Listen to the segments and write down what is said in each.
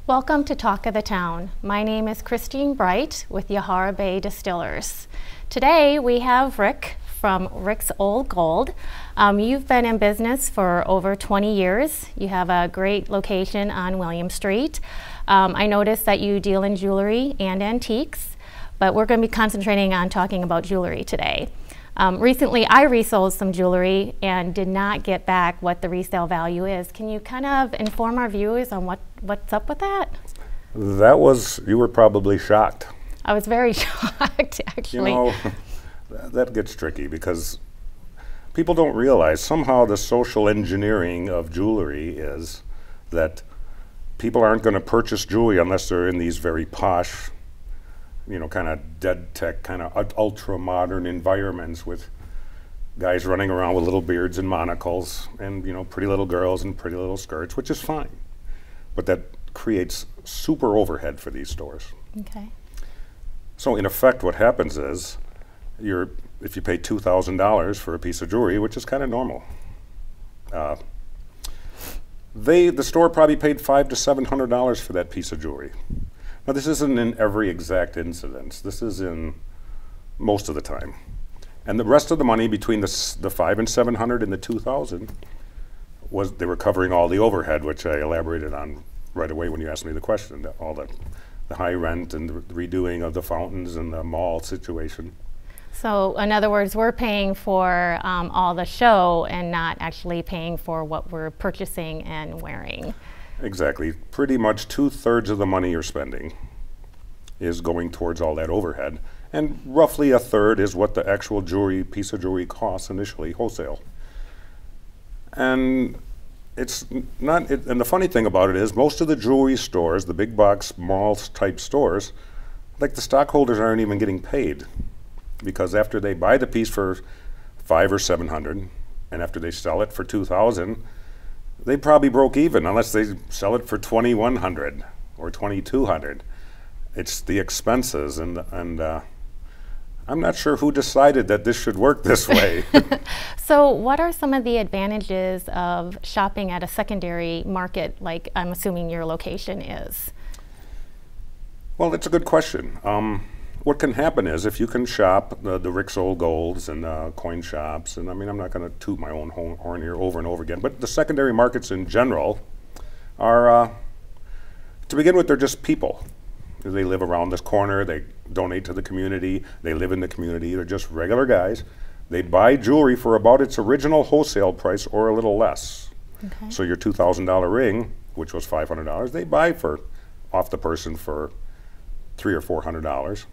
Welcome to Talk of the Town. My name is Christine Bright with Yahara Bay Distillers. Today we have Rick from Rick's Old Gold. You've been in business for over 20 years. You have a great location on William Street. I noticed that you deal in jewelry and antiques, but we're going to be concentrating on talking about jewelry today. Recently, I resold some jewelry and did not get back what the resale value is. Can you kind of inform our viewers on what's up with that? You were probably shocked. I was very shocked, actually. You know, that gets tricky because people don't realize somehow the social engineering of jewelry is that people aren't going to purchase jewelry unless they're in these very posh, you know, kind of dead tech, kind of ultra modern environments with guys running around with little beards and monocles and, you know, pretty little girls in pretty little skirts, which is fine. But that creates super overhead for these stores. Okay. So in effect, what happens is if you pay $2,000 for a piece of jewelry, which is kind of normal, the store probably paid $500 to $700 for that piece of jewelry. Now, this isn't in every exact incidence. This is in most of the time. And the rest of the money between the $500 and $700 and the $2,000 they were covering all the overhead, which I elaborated on right away when you asked me the question, all the high rent and the redoing of the fountains and the mall situation. So, in other words, we're paying for all the show and not actually paying for what we're purchasing and wearing. Exactly. Pretty much 2/3 of the money you're spending is going towards all that overhead, and roughly 1/3 is what the actual piece of jewelry costs initially, wholesale. And it's not. And the funny thing about it is, most of the jewelry stores, the big box malls type stores, like the stockholders aren't even getting paid, because after they buy the piece for $500 or $700, and after they sell it for $2,000. They probably broke even unless they sell it for $2,100 or $2,200. It's the expenses, and I'm not sure who decided that this should work this way. So what are some of the advantages of shopping at a secondary market, like I'm assuming your location is? Well, it's a good question. What can happen is if you can shop the Rick's Old Golds and coin shops, and I mean, I'm not going to toot my own horn here over and over again, but the secondary markets in general are, to begin with, they're just people. They live around this corner, they donate to the community, they live in the community, they're just regular guys. They buy jewelry for about its original wholesale price or a little less. Okay. So your $2,000 ring, which was $500, they buy off the person for $300 or $400.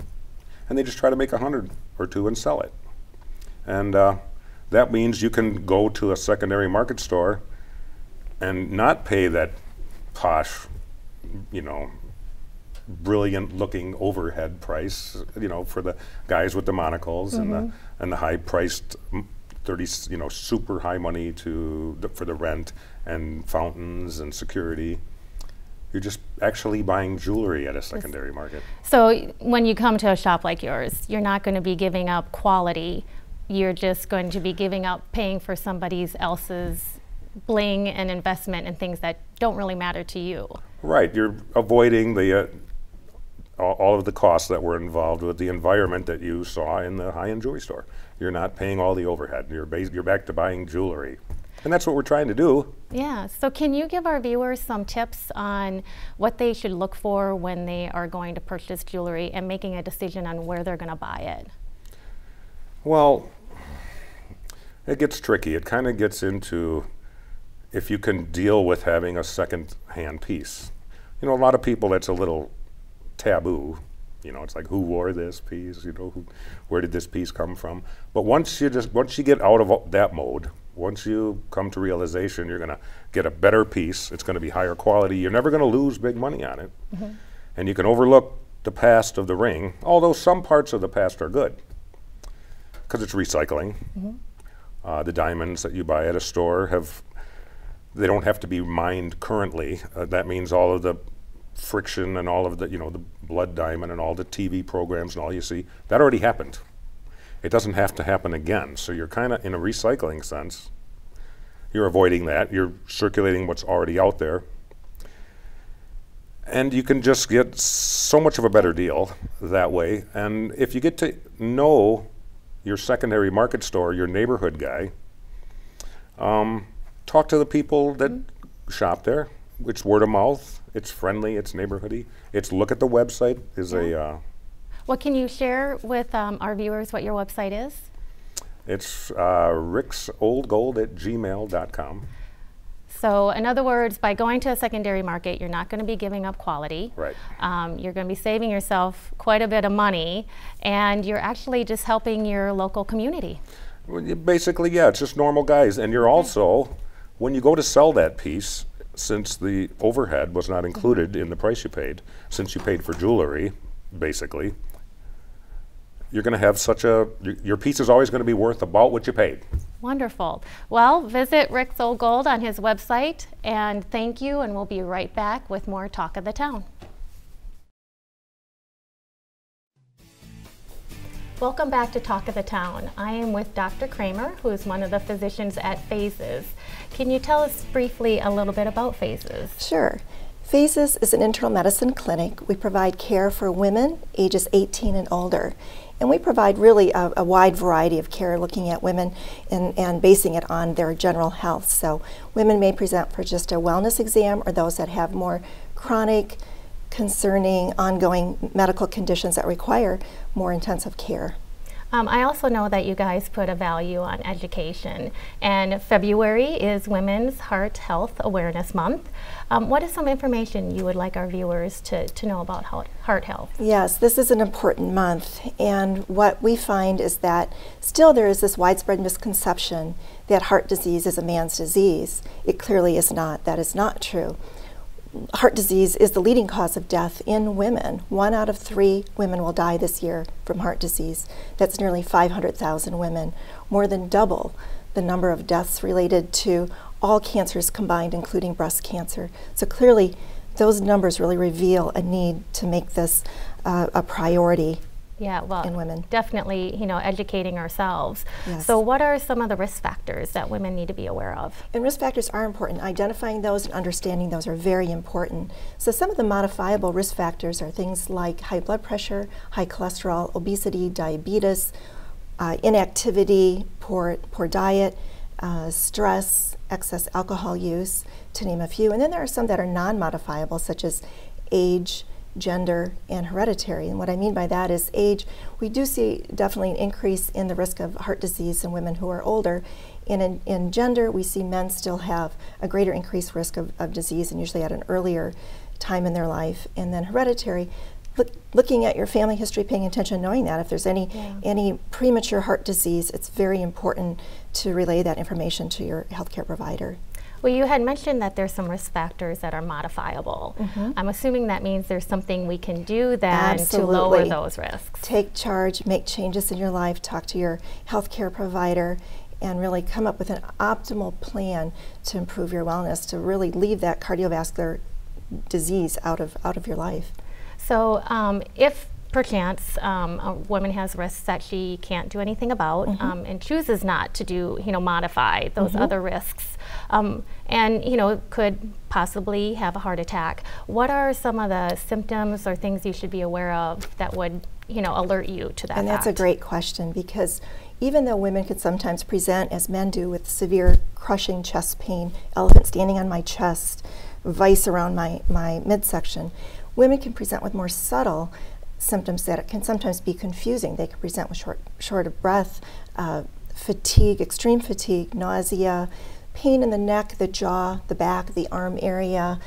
And they just try to make $100 or $200 and sell it. And that means you can go to a secondary market store and not pay that posh, you know, brilliant looking overhead price, you know, for the guys with the monocles and the high priced 30, you know, super high money for the rent and fountains and security. You're just actually buying jewelry at a secondary market. So when you come to a shop like yours, you're not going to be giving up quality. You're just going to be giving up paying for somebody else's bling and investment and things that don't really matter to you. Right. You're avoiding all of the costs that were involved with the environment that you saw in the high-end jewelry store. You're not paying all the overhead. You're back to buying jewelry. And that's what we're trying to do. Yeah, so can you give our viewers some tips on what they should look for when they are going to purchase jewelry and making a decision on where they're going to buy it? Well, it gets tricky. It kind of gets into if you can deal with having a second-hand piece. You know, a lot of people, that's a little taboo. You know, it's like, who wore this piece? You know, where did this piece come from? But once you get out of that mode, once you come to realization you're going to get a better piece, it's going to be higher quality, you're never going to lose big money on it. And you can overlook the past of the ring, although some parts of the past are good, because it's recycling. The diamonds that you buy at a store they don't have to be mined currently. That means all of the friction and all of the, you know, the blood diamond and all the TV programs and all you see, that already happened. It doesn't have to happen again. So you're kind of, in a recycling sense, you're avoiding that. You're circulating what's already out there. And you can just get so much of a better deal that way. And if you get to know your secondary market store, your neighborhood guy, talk to the people that shop there. It's word of mouth, it's friendly, it's neighborhoody. It's look at the website is Well, can you share with our viewers what your website is? It's ricksoldgold@gmail.com. So in other words, by going to a secondary market, you're not going to be giving up quality. Right. You're going to be saving yourself quite a bit of money, and you're actually just helping your local community. Well, basically, yeah, it's just normal guys. And you're also, when you go to sell that piece, since the overhead was not included in the price you paid, since you paid for jewelry, basically, you're going to have your piece is always going to be worth about what you paid. Wonderful. Well, visit Rick's Old Gold on his website, and thank you, and we'll be right back with more Talk of the Town. Welcome back to Talk of the Town. I am with Dr. Kramer, who is one of the physicians at Phases. Can you tell us briefly a little bit about Phases? Sure. Phases is an internal medicine clinic. We provide care for women ages 18 and older. And we provide really a wide variety of care looking at women and basing it on their general health. So women may present for just a wellness exam, or those that have more chronic, concerning, ongoing medical conditions that require more intensive care. I also know that you guys put a value on education, and February is Women's Heart Health Awareness Month. What is some information you would like our viewers to know about heart health? Yes, this is an important month, and what we find is that still there is this widespread misconception that heart disease is a man's disease. It clearly is not. That is not true. Heart disease is the leading cause of death in women. 1 out of 3 women will die this year from heart disease. That's nearly 500,000 women, more than double the number of deaths related to all cancers combined, including breast cancer. So clearly, those numbers really reveal a need to make this a priority. Yeah, well, in women. Definitely, educating ourselves. Yes. So what are some of the risk factors that women need to be aware of? And risk factors are important. Identifying those and understanding those are very important. So some of the modifiable risk factors are things like high blood pressure, high cholesterol, obesity, diabetes, inactivity, poor diet, stress, excess alcohol use, to name a few. And then there are some that are non-modifiable, such as age, gender, and hereditary. And what I mean by that is age. We do see definitely an increase in the risk of heart disease in women who are older. And in gender, we see men still have a greater increased risk of disease, and usually at an earlier time in their life. And then hereditary, looking at your family history, paying attention, knowing that if there's any premature heart disease, it's very important to relay that information to your healthcare provider. Well, you had mentioned that there's some risk factors that are modifiable. I'm assuming that means there's something we can do then to lower those risks. Take charge, make changes in your life, talk to your healthcare provider, and really come up with an optimal plan to improve your wellness, to really leave that cardiovascular disease out of your life. So if perchance a woman has risks that she can't do anything about and chooses not to do, modify those other risks, and could possibly have a heart attack. What are some of the symptoms or things you should be aware of that would, alert you to that? And that's a great question, because even though women can sometimes present as men do with severe crushing chest pain, elephant standing on my chest, vice around my midsection, women can present with more subtle symptoms that can sometimes be confusing. They can present with short of breath, fatigue, extreme fatigue, nausea, pain in the neck, the jaw, the back, the arm area,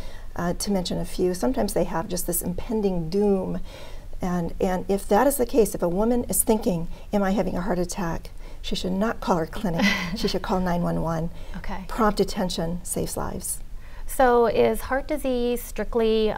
to mention a few. Sometimes they have just this impending doom. And if that is the case, if a woman is thinking, am I having a heart attack, she should not call her clinic. She should call 911. Okay. Prompt attention saves lives. So is heart disease strictly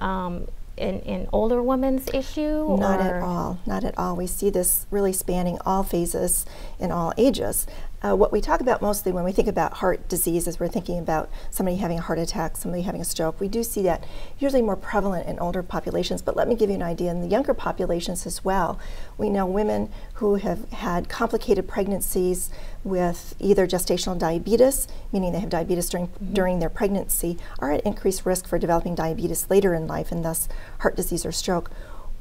in older women's issue? Not at all, not at all. We see this really spanning all phases in all ages. What we talk about mostly when we think about heart disease is we're thinking about somebody having a heart attack, somebody having a stroke. We do see that usually more prevalent in older populations, but let me give you an idea in the younger populations as well. We know women who have had complicated pregnancies with either gestational diabetes, meaning they have diabetes during their pregnancy, are at increased risk for developing diabetes later in life and thus heart disease or stroke.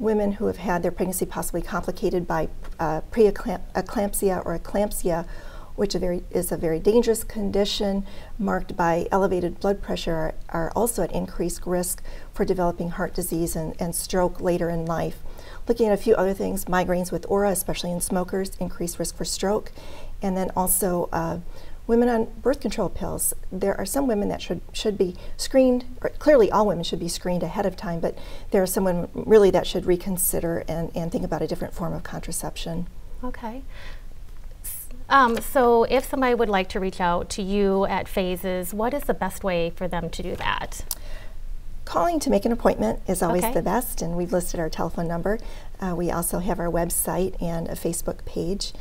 Women who have had their pregnancy possibly complicated by preeclampsia or eclampsia, which is a very dangerous condition marked by elevated blood pressure, are also at increased risk for developing heart disease and stroke later in life. Looking at a few other things, migraines with aura, especially in smokers, increased risk for stroke. And then also women on birth control pills. There are some women that should be screened, or clearly all women should be screened ahead of time, but there are some women really that should reconsider and think about a different form of contraception. Okay. So if somebody would like to reach out to you at Phases, what is the best way for them to do that? Calling to make an appointment is always Okay. the best, and we've listed our telephone number. We also have our website and a Facebook page.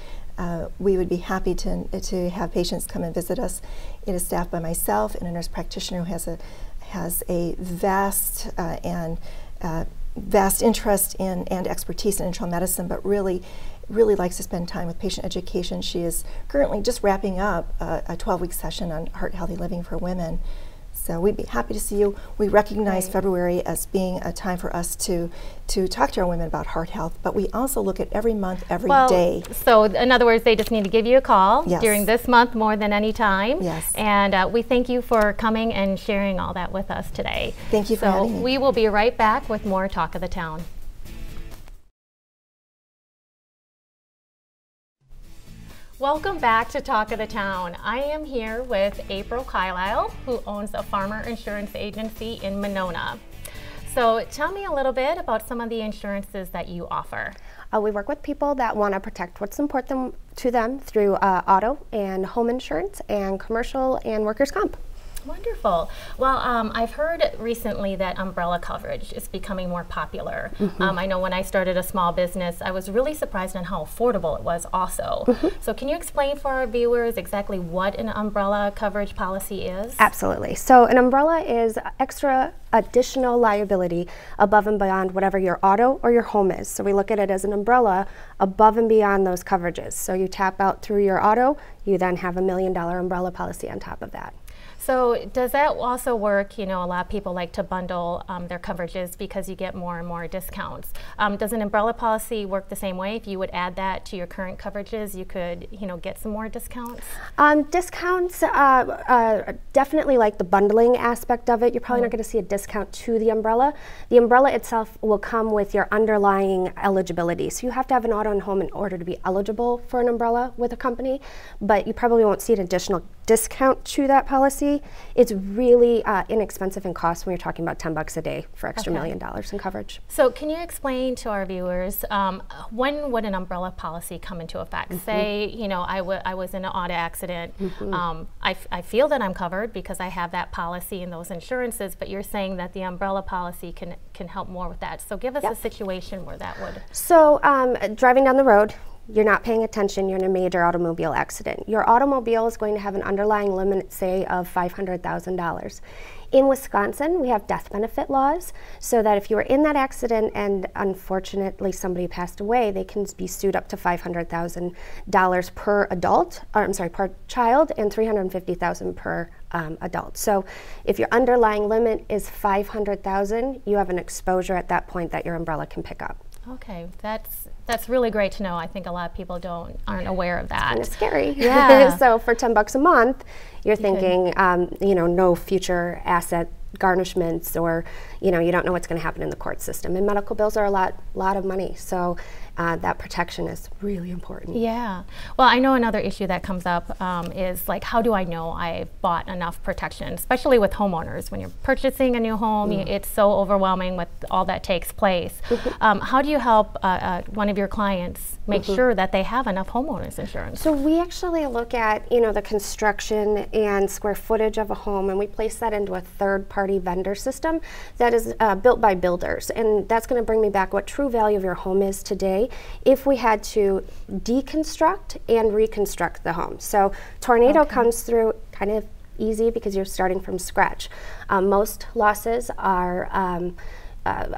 We would be happy to have patients come and visit us. It is staffed by myself and a nurse practitioner who has a vast interest in and expertise in internal medicine, but really likes to spend time with patient education. She is currently just wrapping up a 12-week session on heart healthy living for women. So we'd be happy to see you. We recognize Right. February as being a time for us to talk to our women about heart health, but we also look at every month, every day. So in other words, they just need to give you a call Yes. during this month more than any time. Yes. And we thank you for coming and sharing all that with us today. Thank you for having me. We will be right back with more Talk of the Town. Welcome back to Talk of the Town. I am here with April Carlisle, who owns a farmer insurance agency in Monona. So tell me a little bit about some of the insurances that you offer. We work with people that want to protect what's important to them through auto and home insurance and commercial and workers' comp. Wonderful. Well, I've heard recently that umbrella coverage is becoming more popular. I know when I started a small business, I was really surprised on how affordable it was also. So can you explain for our viewers exactly what an umbrella coverage policy is? Absolutely. So an umbrella is extra additional liability above and beyond whatever your auto or your home is. So we look at it as an umbrella above and beyond those coverages. So you tap out through your auto, you then have $1 million umbrella policy on top of that. So does that also work? You know, a lot of people like to bundle their coverages because you get more and more discounts. Does an umbrella policy work the same way? If you would add that to your current coverages, you could, you know, get some more discounts? Discounts, definitely like the bundling aspect of it. You're probably not going to see a discount to the umbrella. The umbrella itself will come with your underlying eligibility. So you have to have an auto and home in order to be eligible for an umbrella with a company, but you probably won't see an additional discount to that policy. It's really inexpensive in cost when you're talking about $10 a day for extra $1 million in coverage. So can you explain to our viewers, when would an umbrella policy come into effect? Say, you know, I was in an auto accident. I feel that I'm covered because I have that policy and those insurances, but you're saying that the umbrella policy can help more with that. So give us a situation where that would. So driving down the road, you're not paying attention, you're in a major automobile accident. Your automobile is going to have an underlying limit, say, of $500,000. In Wisconsin, we have death benefit laws, so that if you were in that accident and unfortunately somebody passed away, they can be sued up to $500,000 per adult, or I'm sorry, per child, and $350,000 per adult. So if your underlying limit is $500,000, you have an exposure at that point that your umbrella can pick up. Okay, that's really great to know. I think a lot of people aren't aware of that. Kind of scary. Yeah. So for $10 a month, you're thinking, you know, no future asset garnishments, or you know, you don't know what's going to happen in the court system. And medical bills are a lot of money. So that protection is really important. Yeah. Well, I know another issue that comes up is like, how do I know I've bought enough protection, especially with homeowners? When you're purchasing a new home, it's so overwhelming with all that takes place. How do you help one of your clients make sure that they have enough homeowners insurance? So we actually look at, you know, the construction and square footage of a home, and we place that into a third-party third-party vendor system that is built by builders. And that's going to bring me back what true value of your home is today if we had to deconstruct and reconstruct the home. So tornado comes through kind of easy because you're starting from scratch. Most losses are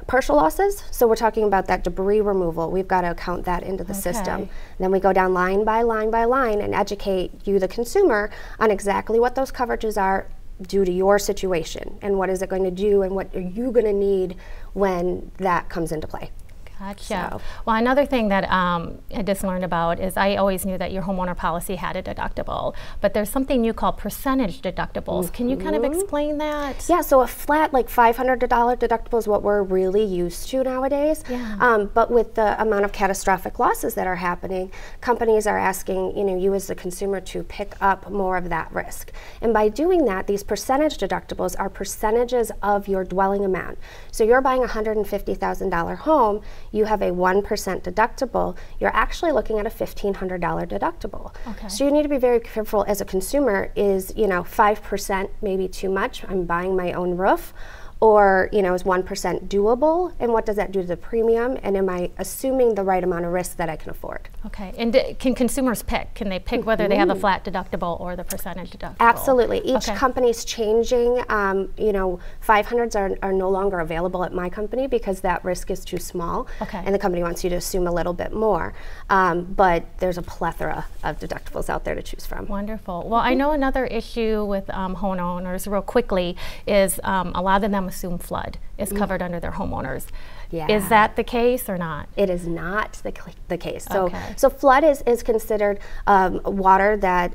partial losses, so we're talking about that debris removal. We've got to count that into the system. And then we go down line by line by line and educate you, the consumer, on exactly what those coverages are due to your situation and what is it going to do and what are you going to need when that comes into play. Gotcha. So. Well, another thing that I just learned about is I always knew that your homeowner policy had a deductible, but there's something you call percentage deductibles. Can you kind of explain that? Yeah, so a flat like $500 deductible is what we're really used to nowadays. Yeah. But with the amount of catastrophic losses that are happening, companies are asking you as the consumer to pick up more of that risk. And by doing that, these percentage deductibles are percentages of your dwelling amount. So you're buying a $150,000 home, you have a 1% deductible, you're actually looking at a $1,500 deductible. Okay. So you need to be very careful as a consumer. Is 5% maybe too much? I'm buying my own roof. Or is 1% doable? And what does that do to the premium? And am I assuming the right amount of risk that I can afford? Okay, and can consumers pick? Can they pick whether they have a flat deductible or the percentage deductible? Absolutely. Each company's changing. 500s are no longer available at my company because that risk is too small. Okay. And the company wants you to assume a little bit more. But there's a plethora of deductibles out there to choose from. Wonderful. Well, I know another issue with homeowners, real quickly, is a lot of them assume flood is covered under their homeowners. Yeah. Is that the case or not? It is not the case. So, Okay. so flood is considered water that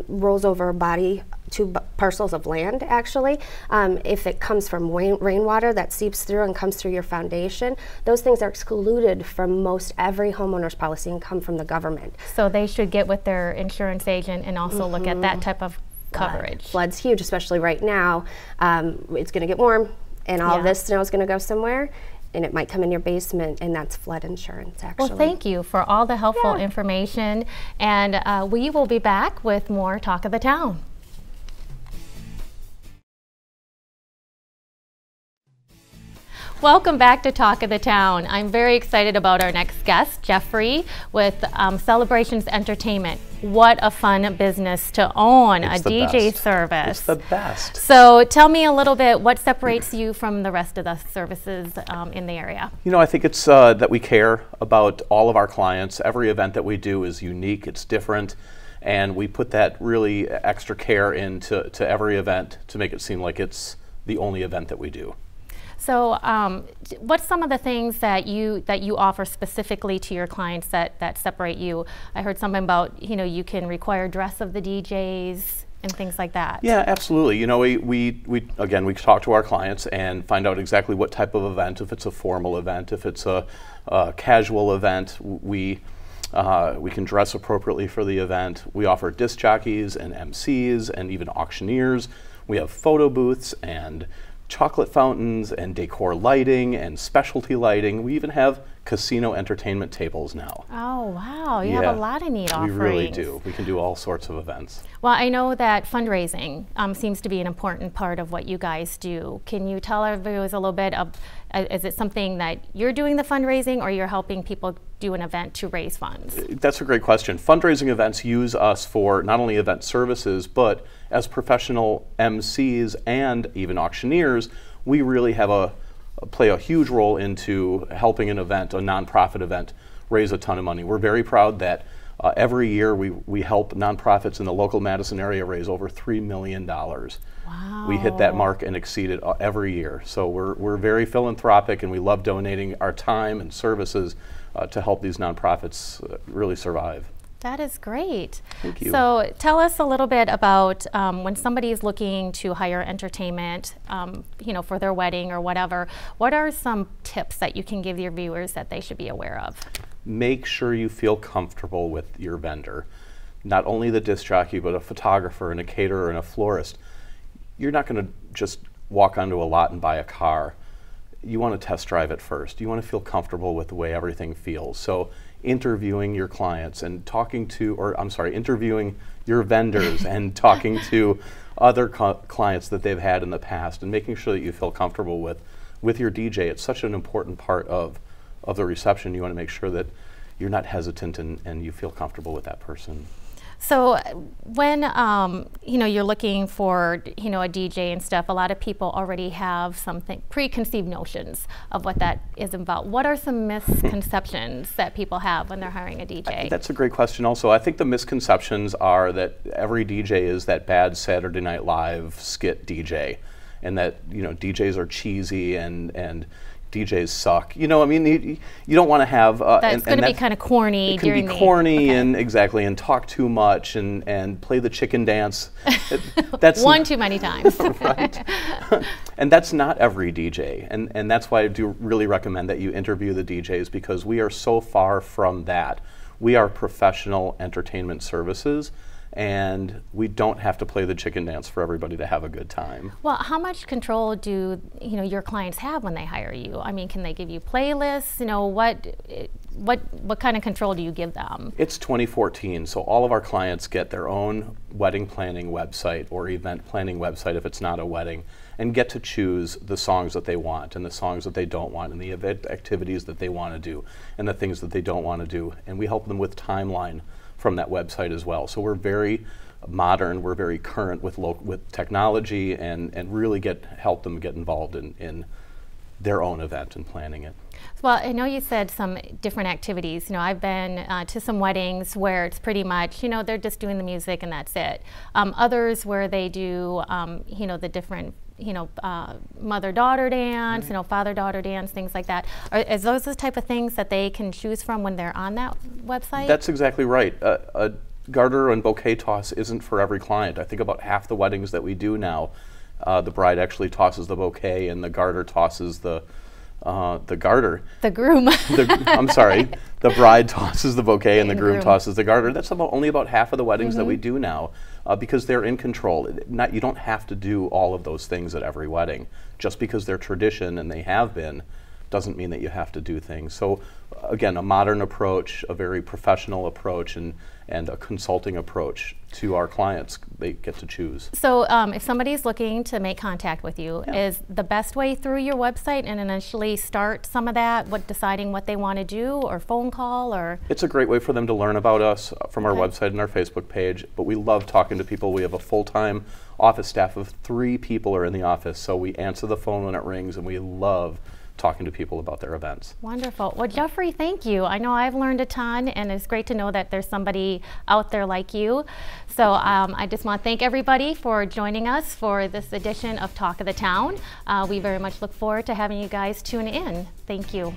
rolls over a body, two parcels of land, actually. If it comes from rainwater that seeps through and comes through your foundation, those things are excluded from most every homeowner's policy and come from the government. So they should get with their insurance agent and also look at that type of coverage. Flood's huge, especially right now. It's going to get warm, and all this snow is going to go somewhere, and it might come in your basement, and that's flood insurance, actually. Well, thank you for all the helpful information, and we will be back with more Talk of the Town. Welcome back to Talk of the Town. I'm very excited about our next guest, Geoffrey, with Celebrations Entertainment. What a fun business to own, a DJ service. It's the best. So tell me a little bit, what separates you from the rest of the services in the area? I think it's that we care about all of our clients. Every event that we do is unique, it's different, and we put that really extra care into every event to make it seem like it's the only event that we do. So what's some of the things that you offer specifically to your clients that separate you? I heard something about, you can require dress of the DJs and things like that. Yeah, absolutely. We talk to our clients and find out exactly what type of event, if it's a formal event, if it's a casual event, we can dress appropriately for the event. We offer disc jockeys and MCs and even auctioneers. We have photo booths and chocolate fountains and decor lighting and specialty lighting. We even have casino entertainment tables now. Oh, wow. You have a lot of neat offerings. We really do. We can do all sorts of events. Well, I know that fundraising seems to be an important part of what you guys do. Can you tell our viewers a little bit of, is it something that you're doing the fundraising or you're helping people do an event to raise funds? That's a great question. Fundraising events use us for not only event services, but as professional MCs and even auctioneers, we really have play a huge role into helping an event, a nonprofit event, raise a ton of money. We're very proud that every year we help nonprofits in the local Madison area raise over $3 million. Wow. We hit that mark and exceed it every year. So we're very philanthropic, and we love donating our time and services to help these nonprofits really survive. That is great. Thank you. So tell us a little bit about when somebody is looking to hire entertainment, for their wedding or whatever, what are some tips that you can give your viewers that they should be aware of? Make sure you feel comfortable with your vendor. Not only the disc jockey, but a photographer and a caterer and a florist. You're not going to just walk onto a lot and buy a car. you want to test drive it first. You want to feel comfortable with the way everything feels. So interviewing your clients and interviewing your vendors and talking to other clients that they've had in the past and making sure that you feel comfortable with your DJ. It's such an important part of the reception. You want to make sure that you're not hesitant and you feel comfortable with that person. So when you're looking for a DJ and stuff, a lot of people already have something preconceived notions of what that is about. What are some misconceptions that people have when they're hiring a DJ? That's a great question. Also, I think the misconceptions are that every DJ is that bad Saturday Night Live skit DJ, and that DJs are cheesy and DJs suck. You don't want to have. That's going to be kind of corny. It can be corny and talk too much and play the chicken dance. That's one too many times. Right. And that's not every DJ. And that's why I do really recommend that you interview the DJs, because we are so far from that. We are professional entertainment services, and we don't have to play the chicken dance for everybody to have a good time. Well, how much control do your clients have when they hire you? I mean, can they give you playlists? What kind of control do you give them? It's 2014, so all of our clients get their own wedding planning website or event planning website if it's not a wedding, and get to choose the songs that they want and the songs that they don't want and the event activities that they want to do and the things that they don't want to do. And we help them with timeline from that website as well. So we're very modern, we're very current with technology, and really help them get involved in their own event and planning it. Well, I know you said some different activities. I've been to some weddings where it's pretty much, they're just doing the music and that's it. Others where they do, the different, mother-daughter dance, father-daughter dance, things like that. Is those the type of things that they can choose from when they're on that website? That's exactly right. A garter and bouquet toss isn't for every client. I think about half the weddings that we do now, the bride actually tosses the bouquet and the garter tosses the garter. The groom. I'm sorry. The bride tosses the bouquet and the groom tosses the garter. That's only about half of the weddings that we do now, because they're in control. You don't have to do all of those things at every wedding. Just because they're tradition and they have been, doesn't mean that you have to do things. So again, a modern approach, a very professional approach, and a consulting approach to our clients. They get to choose. So if somebody's looking to make contact with you, is the best way through your website and initially start some of that, deciding what they want to do, or phone call, or? It's a great way for them to learn about us from our website and our Facebook page, but we love talking to people. We have a full-time office staff of 3 people are in the office, so we answer the phone when it rings, and we love talking to people about their events. Wonderful. Well, Geoffrey, thank you. I know I've learned a ton, and it's great to know that there's somebody out there like you. So I just want to thank everybody for joining us for this edition of Talk of the Town. We very much look forward to having you guys tune in. Thank you.